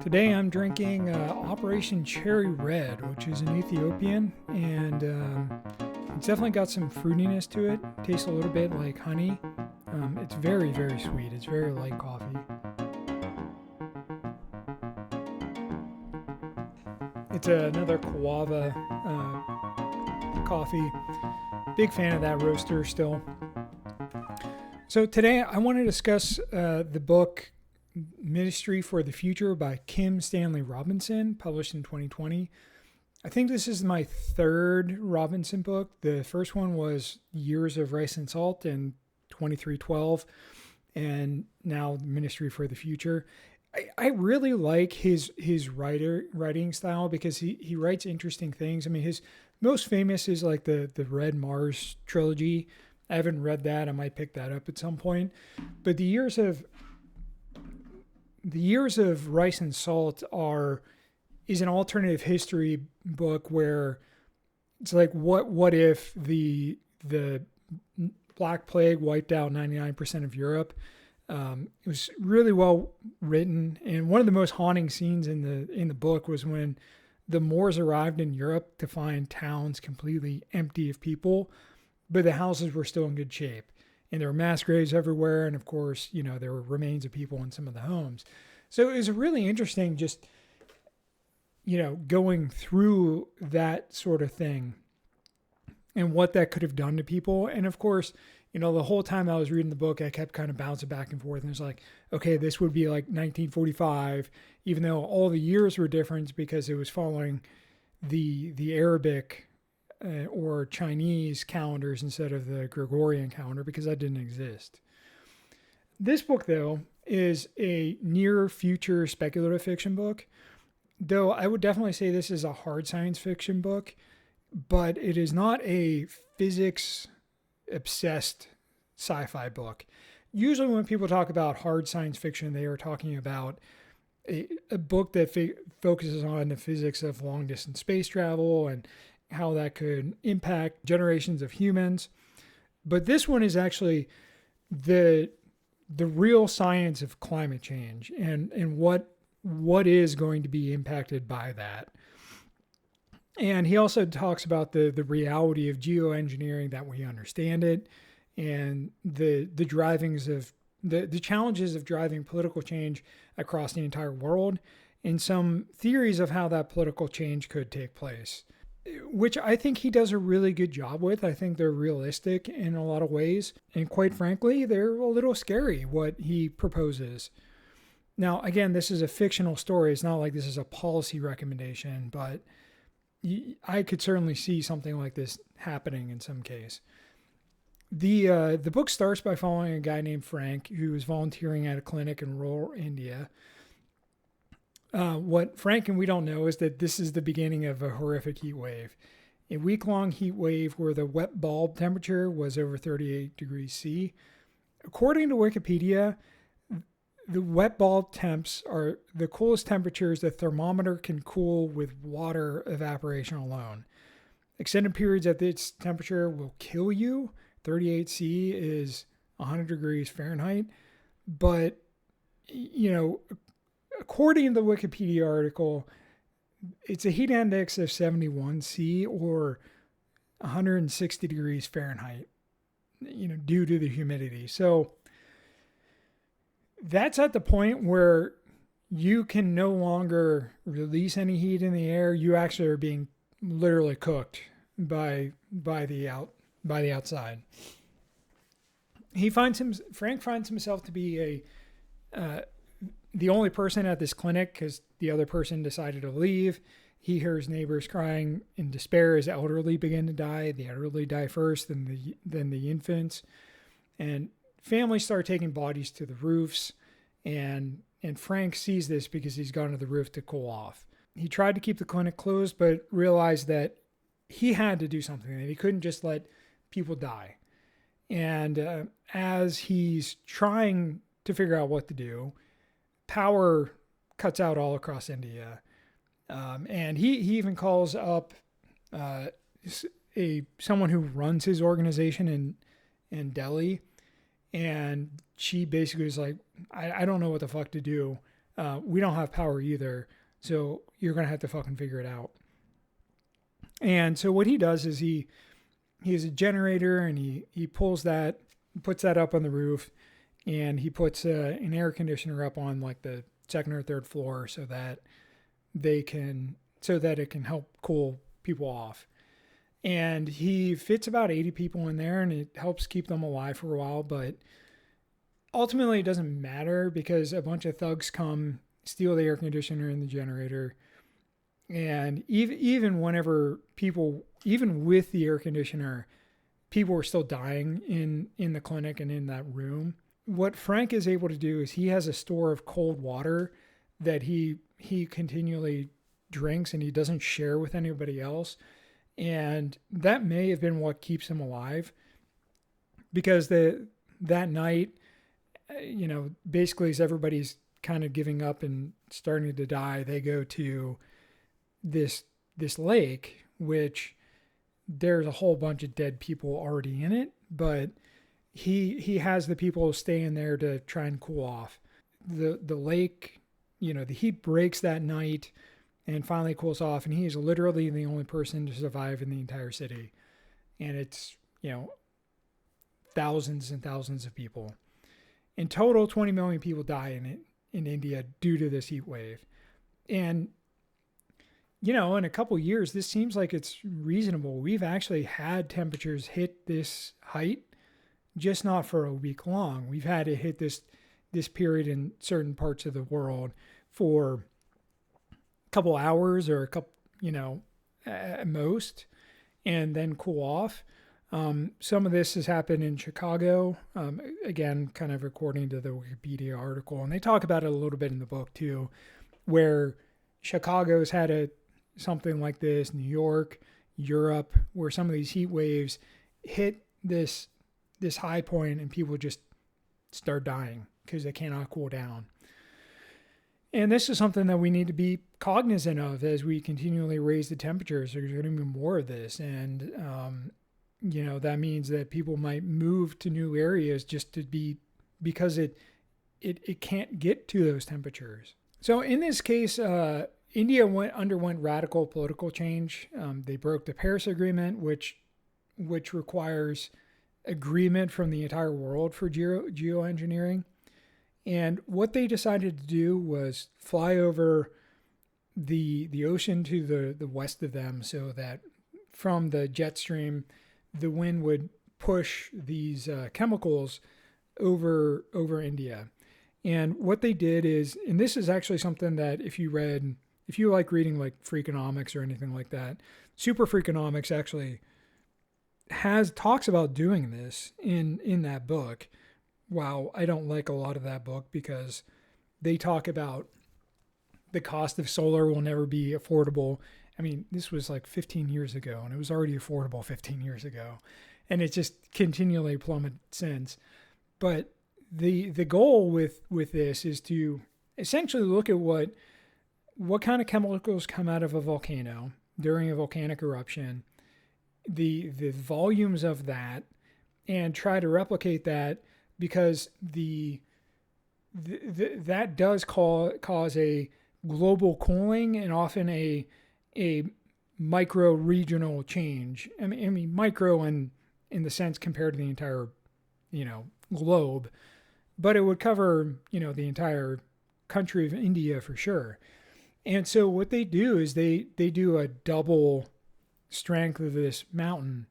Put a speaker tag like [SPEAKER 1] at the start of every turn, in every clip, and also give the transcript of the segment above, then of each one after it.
[SPEAKER 1] Today I'm drinking Operation Cherry Red, which is an Ethiopian, and it's definitely got some fruitiness to it. Tastes a little bit like honey. It's very, very sweet. It's very light coffee. It's another Kawava coffee. Big fan of that roaster still. So today I want to discuss the book Ministry for the Future by Kim Stanley Robinson, published in 2020. I think this is my third Robinson book. The first one was Years of Rice and Salt in 2312, and now Ministry for the Future. I really like his writing style because he writes interesting things. I mean, his most famous is like the Red Mars trilogy. I haven't read that. I might pick that up at some point. But the Years of Rice and Salt is an alternative history book where it's like what if the Black Plague wiped out 99% of Europe. It was really well written, and one of the most haunting scenes in the book was when the Moors arrived in Europe to find towns completely empty of people, but the houses were still in good shape. And there were mass graves everywhere. And of course, there were remains of people in some of the homes. So it was really interesting just, going through that sort of thing and what that could have done to people. And of course, the whole time I was reading the book, I kept kind of bouncing back and forth. And it was like, okay, this would be like 1945, even though all the years were different because it was following the Arabic or Chinese calendars instead of the Gregorian calendar, because that didn't exist. This book, though, is a near future speculative fiction book, though I would definitely say this is a hard science fiction book, but it is not a physics obsessed sci-fi book. Usually when people talk about hard science fiction, they are talking about a book that focuses on the physics of long distance space travel and how that could impact generations of humans. But this one is actually the real science of climate change and what is going to be impacted by that. And he also talks about the reality of geoengineering that we understand it, and the drivings of the challenges of driving political change across the entire world, and some theories of how that political change could take place, which I think he does a really good job with. I think they're realistic in a lot of ways. And quite frankly, they're a little scary, what he proposes. Now, again, this is a fictional story. It's not like this is a policy recommendation, but I could certainly see something like this happening in some case. The book starts by following a guy named Frank who is volunteering at a clinic in rural India. What Frank and we don't know is that this is the beginning of a horrific heat wave. A week-long heat wave where the wet bulb temperature was over 38 degrees C. According to Wikipedia, the wet bulb temps are the coolest temperatures the thermometer can cool with water evaporation alone. Extended periods at this temperature will kill you. 38 C is 100 degrees Fahrenheit. But, according to the Wikipedia article, it's a heat index of 71 C or 160 degrees Fahrenheit, due to the humidity. So that's at the point where you can no longer release any heat in the air. You actually are being literally cooked by the outside. Frank finds himself to be the only person at this clinic because the other person decided to leave. He hears neighbors crying in despair as elderly begin to die. The elderly die first, then the infants, and families start taking bodies to the roofs. And Frank sees this because he's gone to the roof to cool off. He tried to keep the clinic closed, but realized that he had to do something, that he couldn't just let people die. And as he's trying to figure out what to do, power cuts out all across India. And he even calls up someone who runs his organization in Delhi. And she basically was like, I don't know what the fuck to do. we don't have power either. So you're going to have to fucking figure it out. And so what he does is he has a generator, and he puts that up on the roof, and he puts an air conditioner up on like the second or third floor so that it can help cool people off. And he fits about 80 people in there, and it helps keep them alive for a while. But ultimately, it doesn't matter because a bunch of thugs come, steal the air conditioner and the generator. And even whenever people, even with the air conditioner, people were still dying in the clinic and in that room. What Frank is able to do is he has a store of cold water that he continually drinks, and he doesn't share with anybody else. And that may have been what keeps him alive, because that night, basically as everybody's kind of giving up and starting to die, they go to this lake, which there's a whole bunch of dead people already in it, but he has the people staying there to try and cool off. The lake, the heat breaks that night and finally cools off, and he is literally the only person to survive in the entire city. And it's, thousands and thousands of people. In total, 20 million people die in India due to this heat wave. And, in a couple years, this seems like it's reasonable. We've actually had temperatures hit this height, just not for a week long. We've had it hit this period in certain parts of the world for couple hours or a couple, at most, and then cool off. Some of this has happened in Chicago, again, kind of according to the Wikipedia article. And they talk about it a little bit in the book too, where Chicago's had something like this, New York, Europe, where some of these heat waves hit this high point and people just start dying because they cannot cool down. And this is something that we need to be cognizant of as we continually raise the temperatures. There's going to be more of this. And, that means that people might move to new areas because it can't get to those temperatures. So in this case, India underwent radical political change. They broke the Paris Agreement, which requires agreement from the entire world for geoengineering. And what they decided to do was fly over the ocean to the west of them, so that from the jet stream, the wind would push these chemicals over India. And what they did is, and this is actually something that if you like reading like Freakonomics or anything like that, Super Freakonomics actually talks about doing this in that book. Wow, I don't like a lot of that book because they talk about the cost of solar will never be affordable. I mean, this was like 15 years ago, and it was already affordable 15 years ago, and it just continually plummeted since. But the goal with this is to essentially look at what kind of chemicals come out of a volcano during a volcanic eruption, the volumes of that, and try to replicate that, because that does cause a global cooling and often a micro regional change. I mean micro in the sense compared to the entire globe, but it would cover the entire country of India for sure. And so what they do is they do a double strength of this mountain,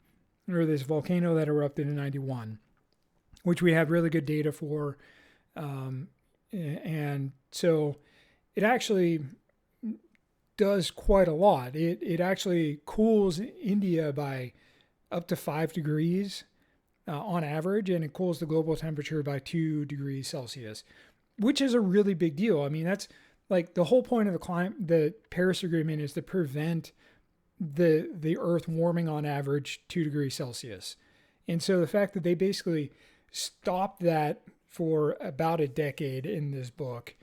[SPEAKER 1] or this volcano that erupted in 91, which we have really good data for. And so it actually does quite a lot. It actually cools India by up to 5 degrees on average, and it cools the global temperature by 2 degrees Celsius, which is a really big deal. I mean, that's like the whole point of the Paris Agreement is to prevent the Earth warming on average 2 degrees Celsius. And so the fact that they basically stopped that for about a decade in this book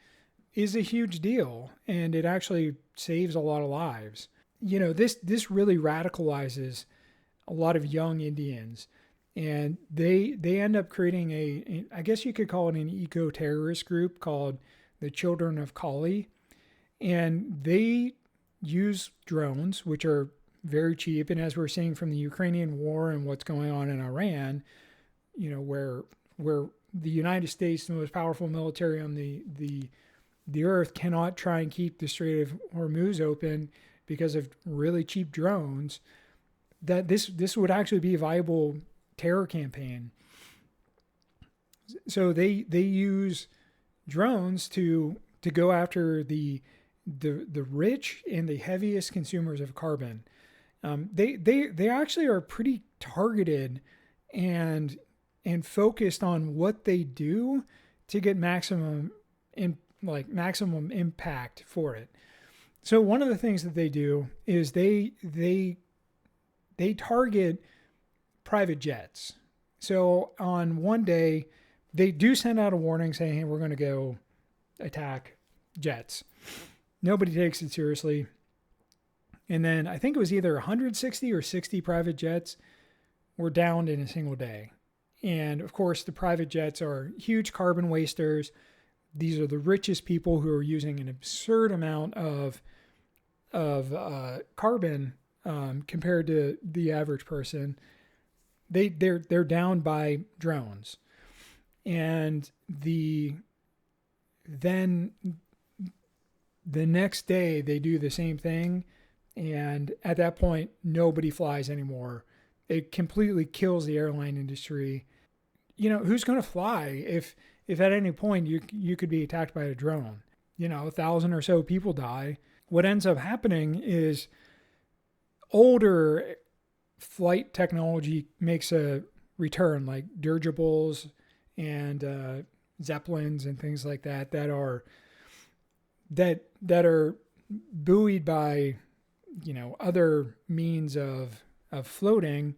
[SPEAKER 1] is a huge deal, and it actually saves a lot of lives. This really radicalizes a lot of young Indians, and they end up creating I guess you could call it an eco-terrorist group called the Children of Kali, and they use drones, which are very cheap. And as we're seeing from the Ukrainian war and what's going on in Iran, where the United States, the most powerful military on the earth, cannot try and keep the Strait of Hormuz open because of really cheap drones, that this would actually be a viable terror campaign. So they use drones to go after the rich and the heaviest consumers of carbon. They actually are pretty targeted and focused on what they do to get maximum impact for it. So one of the things that they do is they target private jets. So on one day, they do send out a warning saying, hey, we're going to go attack jets. Nobody takes it seriously. And then I think it was either 160 or 60 private jets were downed in a single day. And of course, the private jets are huge carbon wasters. These are the richest people who are using an absurd amount of carbon compared to the average person. They're down by drones. And then the next day they do the same thing, and at that point nobody flies anymore. It completely kills the airline industry. Who's going to fly if at any point you could be attacked by a drone? 1,000 or so people die. What ends up happening is older flight technology makes a return, like dirigibles and zeppelins and things like that are buoyed by other means of floating.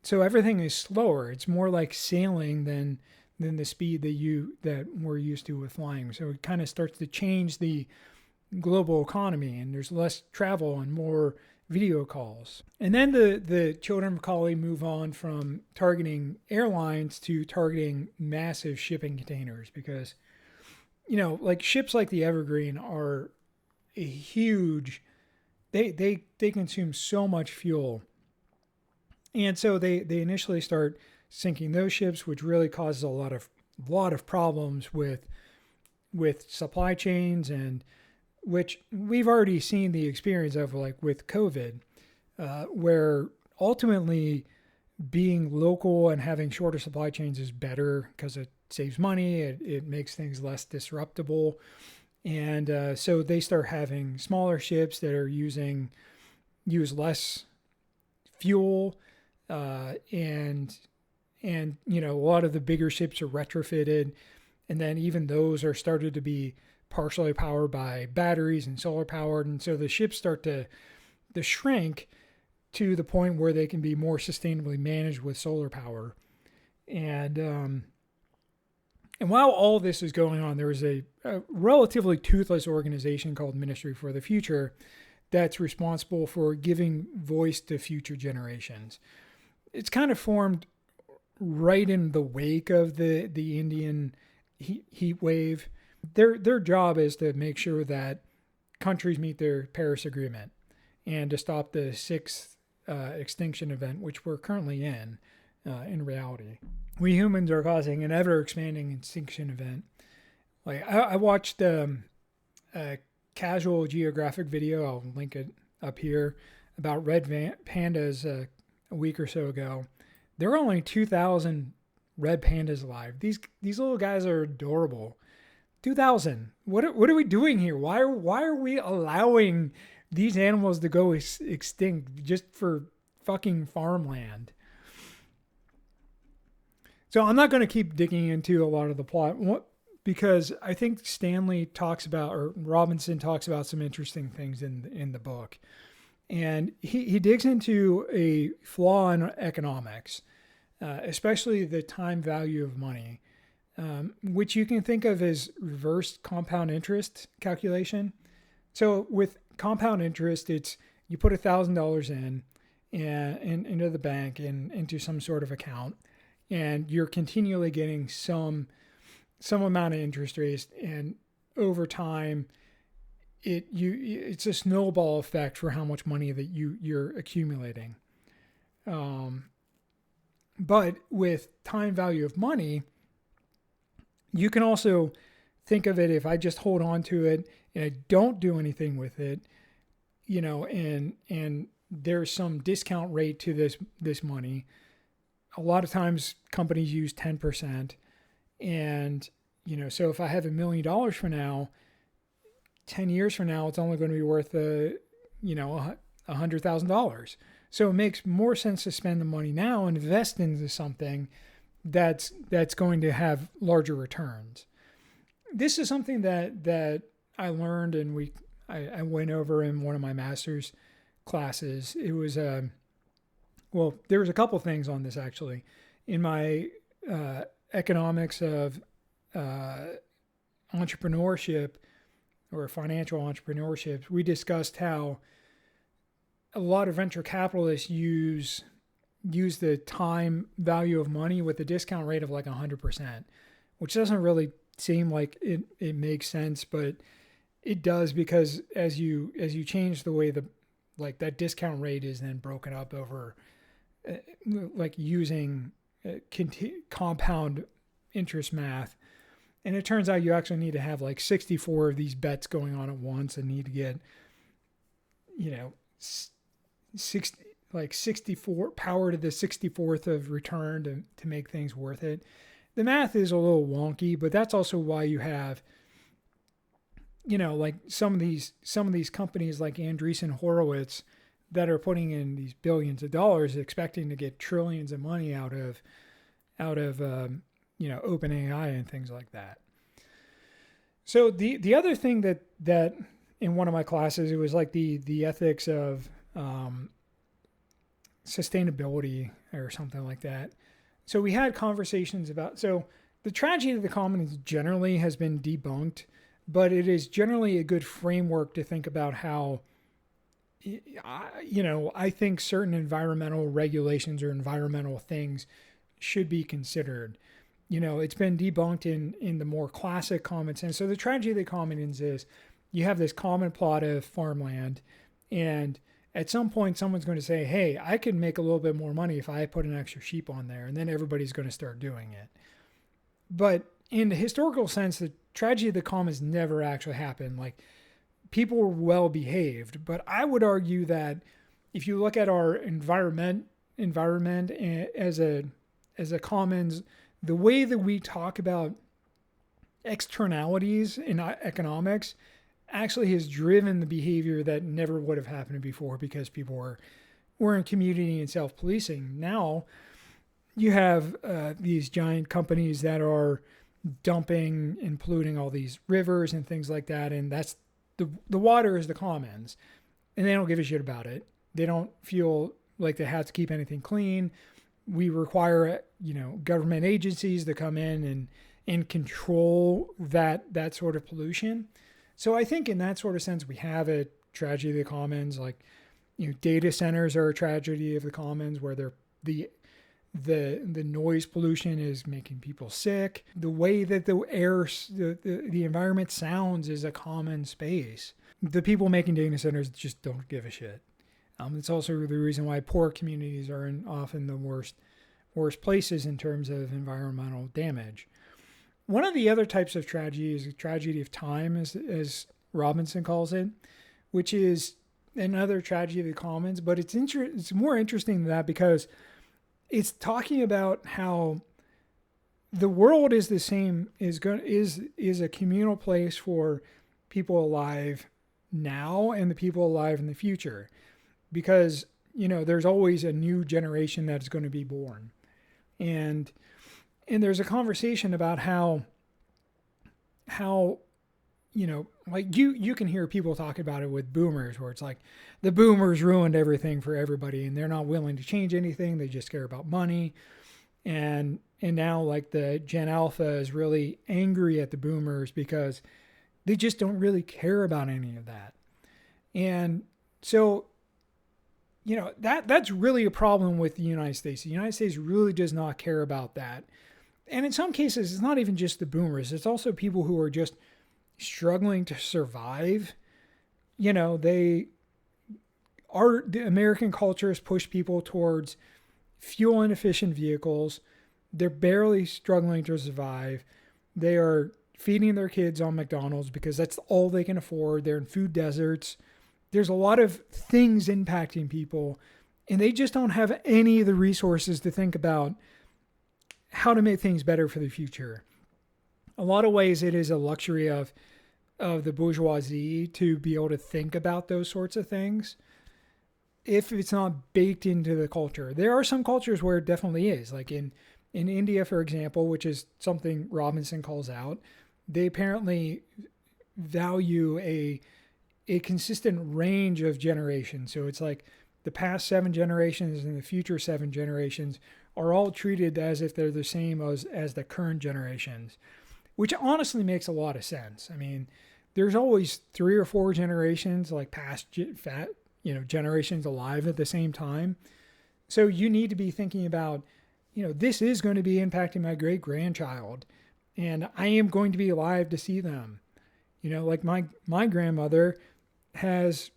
[SPEAKER 1] So everything is slower. It's more like sailing than the speed that we're used to with flying. So it kind of starts to change the global economy, and there's less travel and more video calls. And then the Children of Kali move on from targeting airlines to targeting massive shipping containers, because like ships like the Evergreen are a huge, they consume so much fuel. And so they initially start sinking those ships, which really causes a lot of problems with supply chains, and which we've already seen the experience of, like with COVID, where ultimately being local and having shorter supply chains is better because it saves money. It makes things less disruptible. And so they start having smaller ships that use less fuel, and a lot of the bigger ships are retrofitted, and then even those are started to be partially powered by batteries and solar powered, and so the ships start to shrink to the point where they can be more sustainably managed with solar power. And while all this is going on, there is a relatively toothless organization called Ministry for the Future that's responsible for giving voice to future generations. It's kind of formed right in the wake of the Indian heat wave. Their job is to make sure that countries meet their Paris Agreement and to stop the sixth extinction event, which we're currently in reality. We humans are causing an ever-expanding extinction event. Like I watched a casual geographic video, I'll link it up here, about red pandas a week or so ago. There are only 2,000 red pandas alive. These little guys are adorable. 2,000. What are we doing here? Why are we allowing these animals to go extinct just for fucking farmland? So I'm not going to keep digging into a lot of the plot, because I think Robinson talks about some interesting things in the book. And he digs into a flaw in economics, especially the time value of money, which you can think of as reverse compound interest calculation. So with compound interest, it's you put $1,000 in into the bank and into some sort of account, and you're continually getting some amount of interest rates. And over time, it's a snowball effect for how much money that you're accumulating. But with time value of money, you can also think of it, if I just hold on to it and I don't do anything with it, and there's some discount rate to this money. A lot of times companies use 10%. And, so if I have $1 million from now, 10 years from now, it's only going to be worth, $100,000. So it makes more sense to spend the money now and invest into something that's going to have larger returns. This is something that I learned, and I went over in one of my master's classes. It was, there was a couple things on this actually. In my economics of entrepreneurship or financial entrepreneurship, we discussed how a lot of venture capitalists use the time value of money with a discount rate of like 100%, which doesn't really seem like it makes sense, but it does, because as you change the way that discount rate is then broken up over like using compound interest math. And it turns out you actually need to have like 64 of these bets going on at once and need to get, 64 power to the 64th of return to make things worth it. The math is a little wonky, but that's also why you have, like some of these companies like Andreessen Horowitz that are putting in these billions of dollars, expecting to get trillions of money out of OpenAI and things like that. So the other thing that in one of my classes, it was like the ethics of sustainability or something like that. So we had conversations about, so the tragedy of the commons generally has been debunked, but it is generally a good framework to think about how, I think certain environmental regulations or environmental things should be considered. It's been debunked in the more classic common sense. So the tragedy of the commons is you have this common plot of farmland, and at some point someone's going to say, hey, I can make a little bit more money if I put an extra sheep on there, and then everybody's going to start doing it. But in the historical sense, the tragedy of the commons never actually happened. Like, people were well behaved, but I would argue that if you look at our environment as a commons, the way that we talk about externalities in economics actually has driven the behavior that never would have happened before, because people were in community and self-policing. Now you have these giant companies that are dumping and polluting all these rivers and things like that, and that's the water is the commons, and they don't give a shit about it. They don't feel like they have to keep anything clean. We require, government agencies to come in and control that sort of pollution. So I think in that sort of sense, we have a tragedy of the commons. Like, data centers are a tragedy of the commons, where the noise pollution is making people sick. The way that the air, the environment sounds is a common space. The people making data centers just don't give a shit. It's also the reason why poor communities are often the worst places in terms of environmental damage. One of the other types of tragedy is a tragedy of time, as Robinson calls it, which is another tragedy of the commons. But it's more interesting than that, because it's talking about how the world is the same, is a communal place for people alive now and the people alive in the future, because there's always a new generation that's going to be born, and there's a conversation about how like you can hear people talk about it with boomers, where it's like the boomers ruined everything for everybody and they're not willing to change anything. They just care about money. And now like the Gen Alpha is really angry at the boomers because they just don't really care about any of that. And so, that's really a problem with the United States. The United States really does not care about that. And in some cases, it's not even just the boomers. It's also people who are just struggling to survive. The American culture has pushed people towards fuel inefficient vehicles. They're barely struggling to survive. They are feeding their kids on McDonald's because that's all they can afford. They're in food deserts. There's a lot of things impacting people, and they just don't have any of the resources to think about how to make things better for the future. A lot of ways it is a luxury of the bourgeoisie to be able to think about those sorts of things if it's not baked into the culture. There are some cultures where it definitely is, like in India, for example, which is something Robinson calls out. They apparently value a consistent range of generations. So it's like the past 7 generations and the future 7 generations are all treated as if they're the same as the current generations, which honestly makes a lot of sense. I mean, there's always 3 or 4 generations, like generations alive at the same time. So you need to be thinking about, this is going to be impacting my great grandchild, and I am going to be alive to see them. Like my grandmother has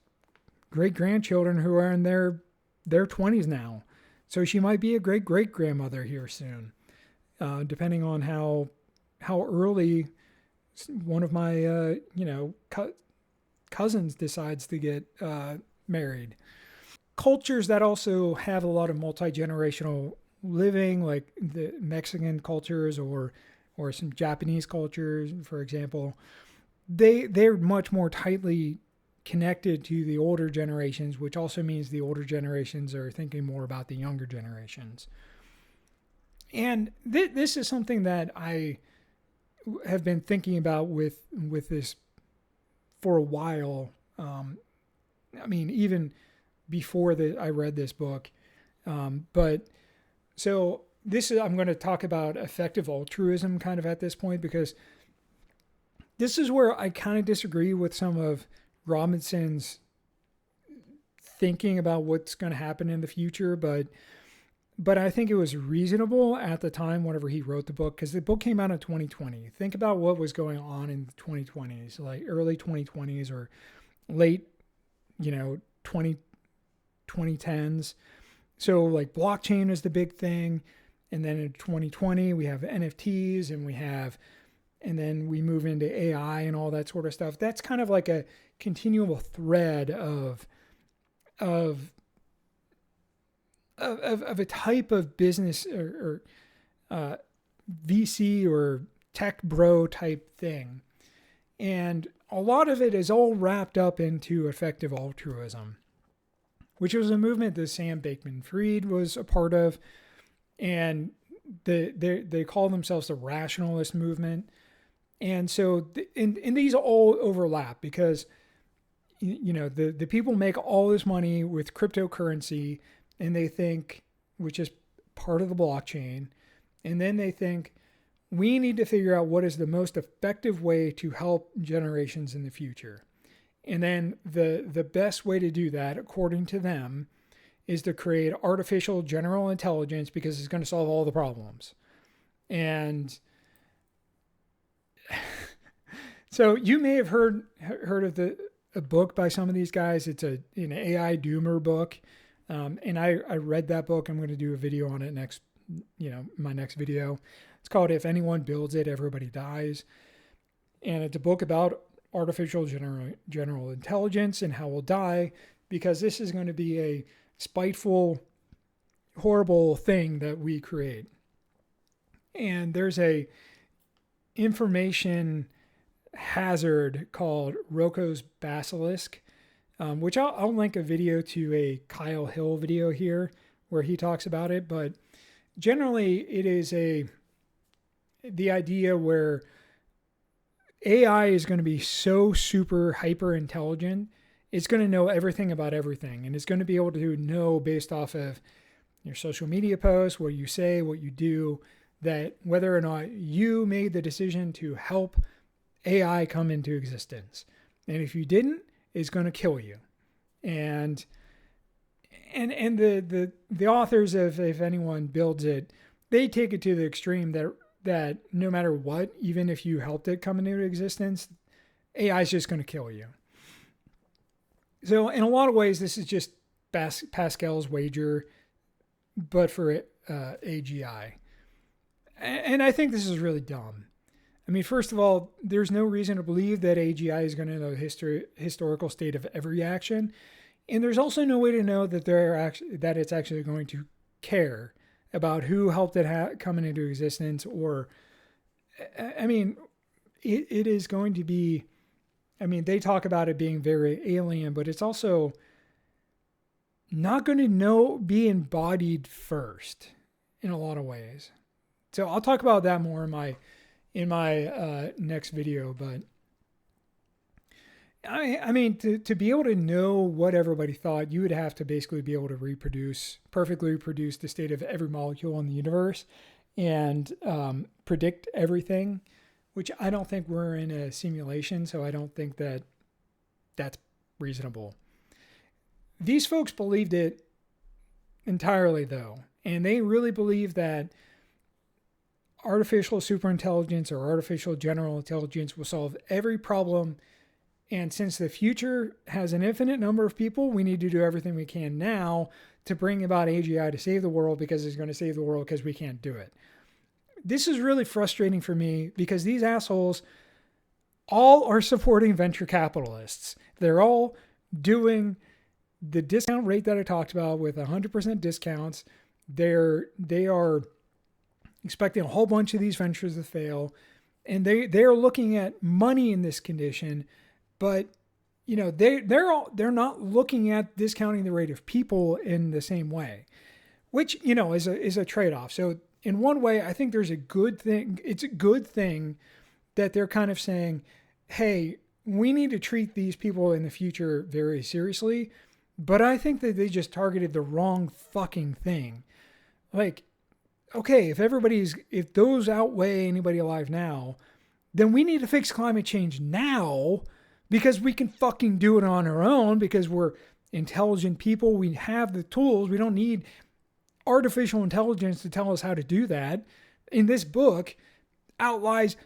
[SPEAKER 1] great grandchildren who are in their 20s now. So she might be a great great grandmother here soon, depending on how early one of my cousins decides to get married. Cultures that also have a lot of multi-generational living, like the Mexican cultures or some Japanese cultures, for example, they're much more tightly connected to the older generations, which also means the older generations are thinking more about the younger generations. And this is something that I have been thinking about with this for a while. I mean, even before I read this book. But so I'm going to talk about effective altruism kind of at this point, because this is where I kind of disagree with some of Robinson's thinking about what's going to happen in the future. But I think it was reasonable at the time whenever he wrote the book, because the book came out in 2020. Think about what was going on in the 2020s, like early 2020s or late, 2010s. So like blockchain is the big thing. And then in 2020, we have NFTs and then we move into AI and all that sort of stuff. That's kind of like a continual thread of a type of business or VC or tech bro type thing. And a lot of it is all wrapped up into effective altruism, which was a movement that Sam Bankman-Fried was a part of. And they call themselves the rationalist movement. And so and these all overlap because, the people make all this money with cryptocurrency, and they think, which is part of the blockchain, and then they think, we need to figure out what is the most effective way to help generations in the future. And then the best way to do that, according to them, is to create artificial general intelligence because it's going to solve all the problems. And so you may have heard of a book by some of these guys. It's an AI doomer book. And I read that book. I'm going to do a video on it my next video. It's called If Anyone Builds It, Everybody Dies. And it's a book about artificial general intelligence and how we'll die, because this is going to be a spiteful, horrible thing that we create. And there's a information hazard called Rocco's Basilisk, which I'll link a video to a Kyle Hill video here where he talks about it. But generally, it is the idea where AI is going to be so super hyper intelligent, it's going to know everything about everything, and it's going to be able to know based off of your social media posts, what you say, what you do, that whether or not you made the decision to help AI come into existence. And if you didn't, it's going to kill you. And the authors of If Anyone Builds It, they take it to the extreme that no matter what, even if you helped it come into existence, AI is just going to kill you. So in a lot of ways, this is just Pascal's wager, but for AGI. And I think this is really dumb. I mean, first of all, there's no reason to believe that AGI is going to know the historical state of every action. And there's also no way to know that that it's actually going to care about who helped it come into existence. Or, I mean, it is going to be, I mean, they talk about it being very alien, but it's also not going to be embodied first in a lot of ways. So I'll talk about that more in my next video. But I mean, to be able to know what everybody thought, you would have to basically be able to perfectly reproduce the state of every molecule in the universe and predict everything, which I don't think we're in a simulation. So I don't think that that's reasonable. These folks believed it entirely, though. And they really believe that artificial superintelligence or artificial general intelligence will solve every problem. And since the future has an infinite number of people, we need to do everything we can now to bring about AGI to save the world, because it's going to save the world because we can't do it. This is really frustrating for me because these assholes all are supporting venture capitalists. They're all doing the discount rate that I talked about with 100% discounts. They are expecting a whole bunch of these ventures to fail, and they are looking at money in this condition, but you know they're not looking at discounting the rate of people in the same way, which you know is a trade-off. So in one way, I think there's a good thing. It's a good thing that they're kind of saying, hey, we need to treat these people in the future very seriously. But I think that they just targeted the wrong fucking thing. Like, okay, if those outweigh anybody alive now, then we need to fix climate change now, because we can fucking do it on our own, because we're intelligent people. We have the tools. We don't need artificial intelligence to tell us how to do that. In this book outlines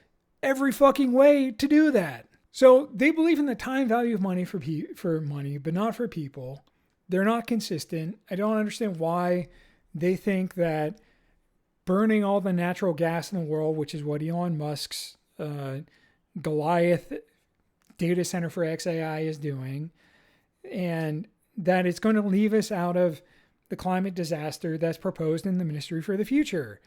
[SPEAKER 1] every fucking way to do that. So they believe in the time value of money for money, but not for people. They're not consistent. I don't understand why they think that burning all the natural gas in the world, which is what Elon Musk's Goliath data center for XAI is doing, and that it's going to leave us out of the climate disaster that's proposed in the Ministry for the Future.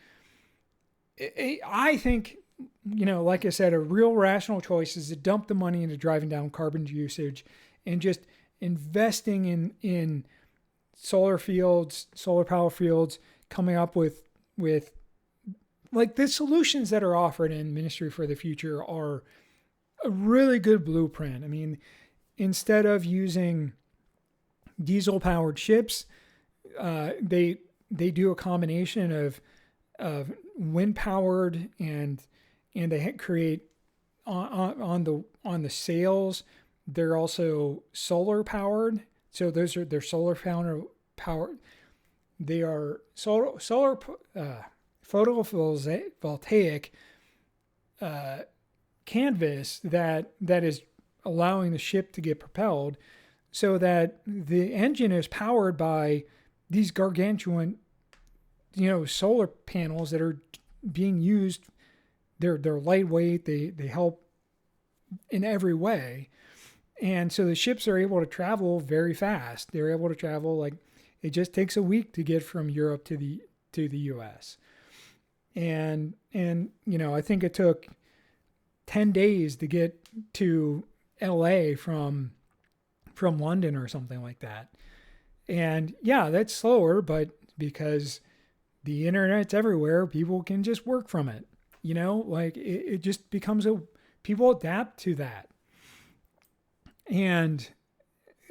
[SPEAKER 1] I think, you know, like I said, a real rational choice is to dump the money into driving down carbon usage and just investing in solar power fields, coming up with like the solutions that are offered in Ministry for the Future are a really good blueprint. I mean, instead of using diesel powered ships, they do a combination of wind powered and they create on the sails. They're also solar powered. So they're solar powered. They are solar photovoltaic canvas that is allowing the ship to get propelled, so that the engine is powered by these gargantuan, solar panels that are being used. They're lightweight. They help in every way. And so the ships are able to travel very fast. They're able to travel, like, it just takes a week to get from Europe to the US. And I think it took 10 days to get to LA from London or something like that. And yeah, that's slower, but because the internet's everywhere, people can just work from it. It just becomes people adapt to that. And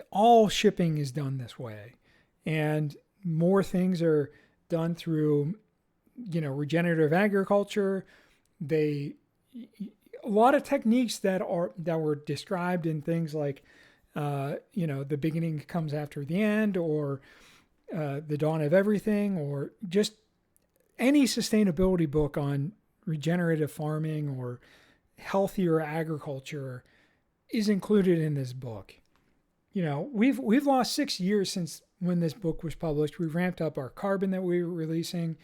[SPEAKER 1] all shipping is done this way. And more things are done through, regenerative agriculture. A lot of techniques that were described in things like, the beginning comes after the end, or the dawn of everything, or just any sustainability book on regenerative farming or healthier agriculture. is included in this book. We've lost 6 years since when this book was published. We've ramped up our carbon that we were releasing.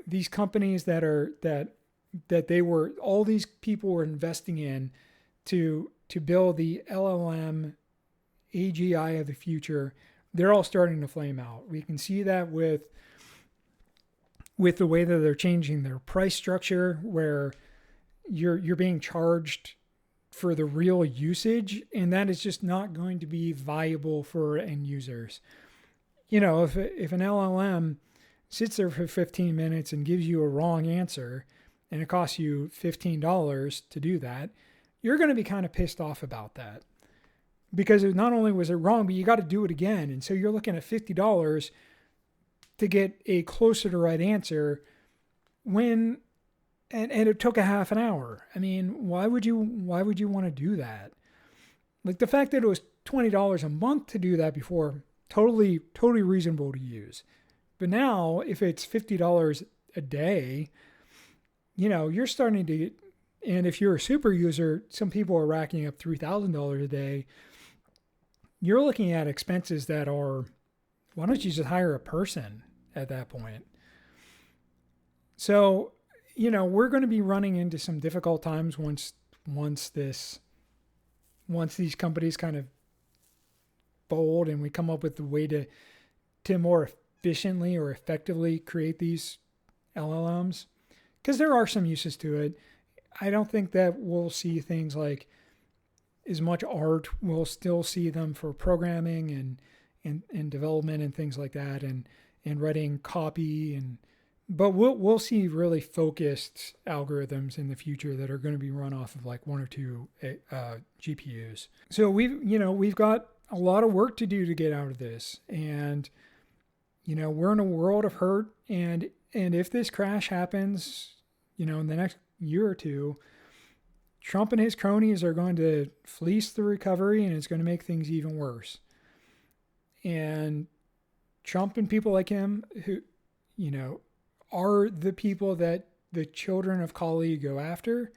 [SPEAKER 1] These companies that all these people were investing in to build the LLM AGI of the future, they're all starting to flame out. We can see that with the way that they're changing their price structure, where you're being charged for the real usage, and that is just not going to be viable for end users. If an LLM sits there for 15 minutes and gives you a wrong answer, and it costs you $15 to do that, you're going to be kind of pissed off about that. Because not only was it wrong, but you got to do it again. And so you're looking at $50 to get a closer to right answer and it took a half an hour. I mean, why would you want to do that? Like, the fact that it was $20 a month to do that before, totally reasonable to use. But now, if it's $50 a day, you're starting to get, and if you're a super user, some people are racking up $3,000 a day. You're looking at expenses that are, why don't you just hire a person at that point? So, we're going to be running into some difficult times once these companies kind of fold and we come up with a way to more efficiently or effectively create these LLMs. Because there are some uses to it. I don't think that we'll see things like as much art. We'll still see them for programming and development and things like that, and writing copy, but we'll see really focused algorithms in the future that are going to be run off of like one or two GPUs. So we've got a lot of work to do to get out of this, and we're in a world of hurt, and if this crash happens, in the next year or two, Trump and his cronies are going to fleece the recovery, and it's going to make things even worse. And Trump and people like him who, are the people that the children of Kali go after.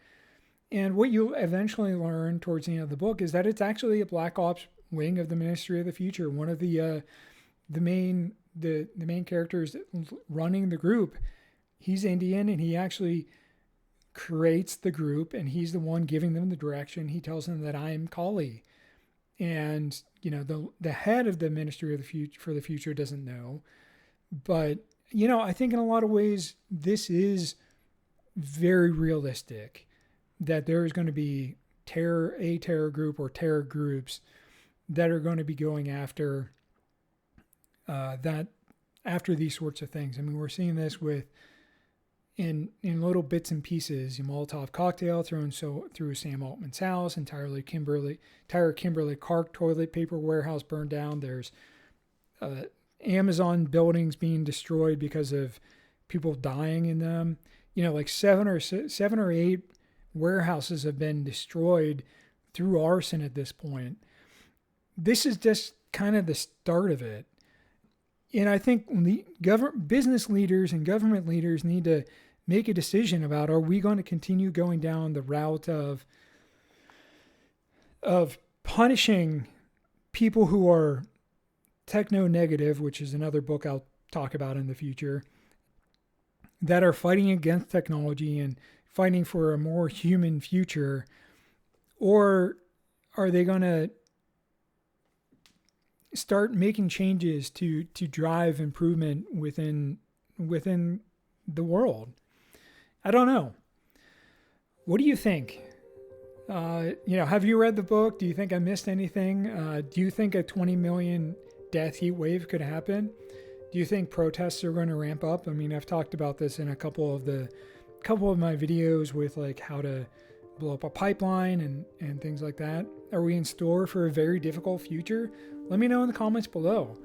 [SPEAKER 1] And what you eventually learn towards the end of the book is that it's actually a Black Ops wing of the Ministry of the Future. One of the main characters running the group, he's Indian, and he actually creates the group, and he's the one giving them the direction. He tells them that I'm Kali. And, the head of the Ministry of the Future doesn't know. But, I think in a lot of ways, this is very realistic, that there is going to be a terror group or terror groups that are going to be going after these sorts of things. I mean, we're seeing this in little bits and pieces. Molotov cocktail thrown through Sam Altman's house, entire Kimberly Clark toilet paper warehouse burned down. There's Amazon buildings being destroyed because of people dying in them. Like seven or eight warehouses have been destroyed through arson at this point. This is just kind of the start of it. And I think the business leaders and government leaders need to make a decision about, are we going to continue going down the route of punishing people who are techno-negative, which is another book I'll talk about in the future, that are fighting against technology and fighting for a more human future? Or are they going to start making changes to drive improvement within the world? I don't know. What do you think? Have you read the book? Do you think I missed anything? Do you think a 20 million death heat wave could happen? Do you think protests are going to ramp up? I mean, I've talked about this in a couple of my videos with like how to blow up a pipeline and things like that. Are we in store for a very difficult future? Let me know in the comments below.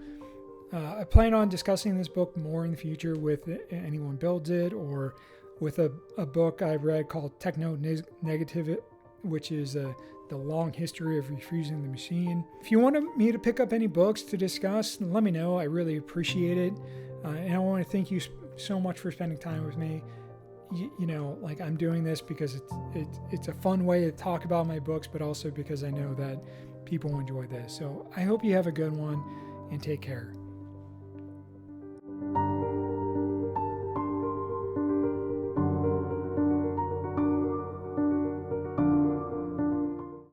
[SPEAKER 1] I plan on discussing this book more in the future with anyone builds it, or with a book I've read called Techno-Negative, which is the long history of refusing the machine. If you want me to pick up any books to discuss, let me know. I really appreciate it. And I want to thank you so much for spending time with me. like I'm doing this because it's a fun way to talk about my books, but also because I know that people enjoy this. So I hope you have a good one and take care.